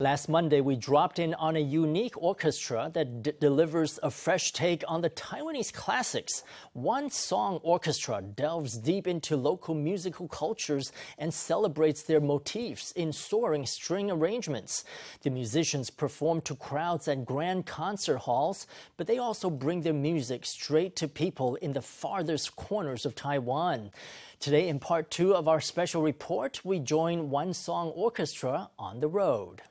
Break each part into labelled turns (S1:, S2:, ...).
S1: Last Monday, we dropped in on a unique orchestra that delivers a fresh take on the Taiwanese classics. One Song Orchestra delves deep into local musical cultures and celebrates their motifs in soaring string arrangements. The musicians perform to crowds at grand concert halls, but they also bring their music straight to people in the farthest corners of Taiwan. Today, in part 2 of our special report, we join One Song Orchestra on the road.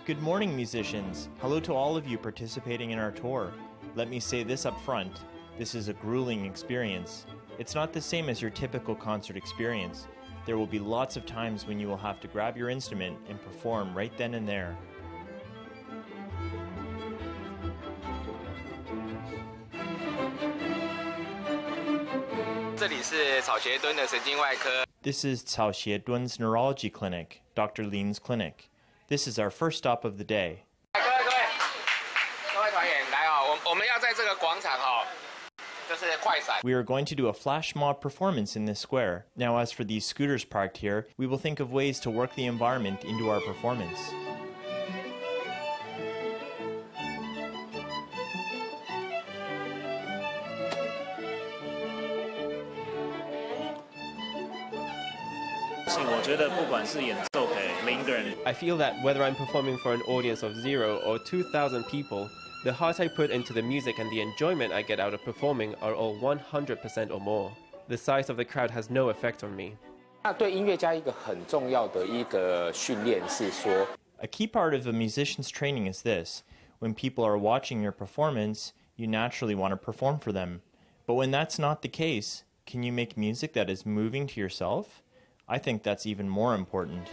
S2: Good morning, musicians. Hello to all of you participating in our tour. Let me say this up front. This is a grueling experience. It's not the same as your typical concert experience. There will be lots of times when you will have to grab your instrument and perform right then and there. This is Tsao-hsieh-tun's neurology clinic, Dr. Lin's clinic. This is our first stop of the day. We are going to do a flash mob performance in this square. Now, as for these scooters parked here, we will think of ways to work the environment into our performance.
S3: I feel that whether I'm performing for an audience of 0 or 2,000 people, the heart I put into the music and the enjoyment I get out of performing are all 100% or more. The size of the crowd has no effect on me.
S2: A key part of a musician's training is this. When people are watching your performance, you naturally want to perform for them. But when that's not the case, can you make music that is moving to yourself? I think that's even more important.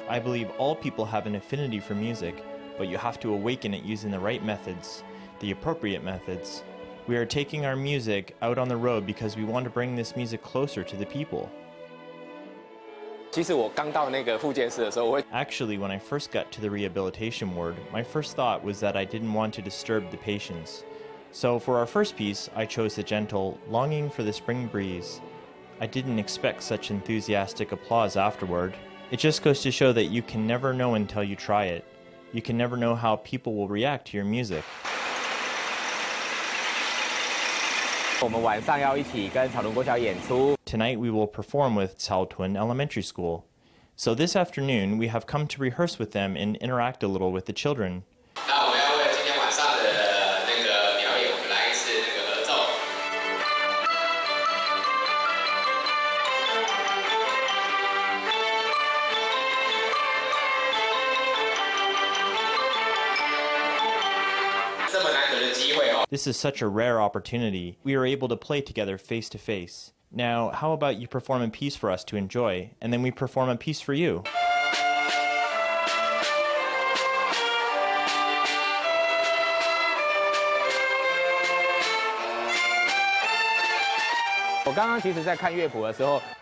S2: I believe all people have an affinity for music, but you have to awaken it using the right methods, the appropriate methods. We are taking our music out on the road because we want to bring this music closer to the people. Actually, when I first got to the rehabilitation ward, my first thought was that I didn't want to disturb the patients. So for our first piece, I chose the gentle "Longing for the Spring Breeze." I didn't expect such enthusiastic applause afterward. It just goes to show that you can never know until you try it. You can never know how people will react to your music. Tonight we will perform with Cao-Tun Elementary School. So this afternoon we have come to rehearse with them and interact a little with the children. This is such a rare opportunity. We are able to play together face to face. Now, how about you perform a piece for us to enjoy, and then we perform a piece for you?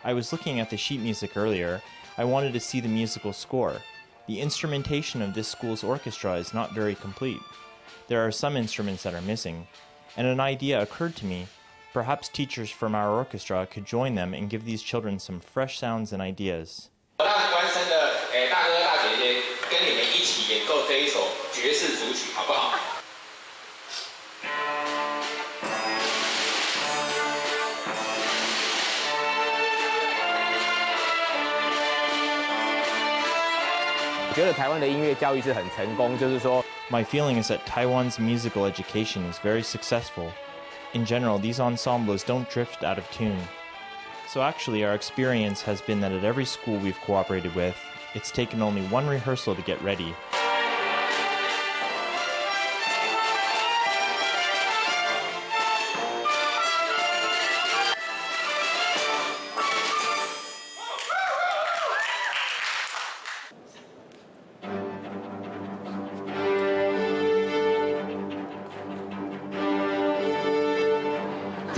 S2: I was looking at the sheet music earlier. I wanted to see the musical score. The instrumentation of this school's orchestra is not very complete. There are some instruments that are missing, and an idea occurred to me. Perhaps teachers from our orchestra could join them and give these children some fresh sounds and ideas. My feeling is that Taiwan's musical education is very successful. In general, these ensembles don't drift out of tune. So actually, our experience has been that at every school we've cooperated with, it's taken only one rehearsal to get ready.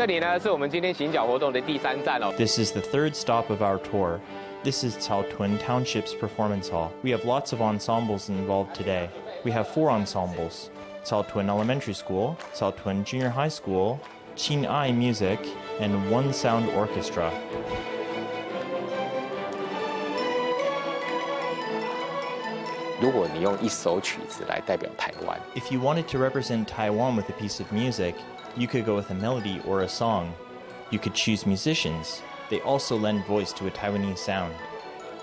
S4: 这里呢是我们今天行脚活动的第3站哦。
S2: This is the third stop of our tour. This is Caotun Township's performance hall. We have lots of ensembles involved today. We have 4 ensembles: Cao-Tun Elementary School, Caotun Junior High School, Tsao-hsieh-tun Music, and One Sound Orchestra. If you wanted to represent Taiwan with a piece of music, you could go with a melody or a song. You could choose musicians. They also lend voice to a Taiwanese sound.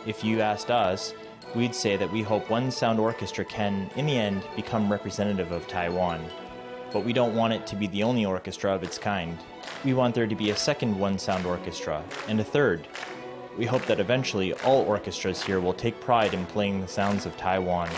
S2: If you asked us, we'd say that we hope One Sound Orchestra can, in the end, become representative of Taiwan. But we don't want it to be the only orchestra of its kind. We want there to be a second One Sound Orchestra, and a third. We hope that eventually all orchestras here will take pride in playing the sounds of Taiwan.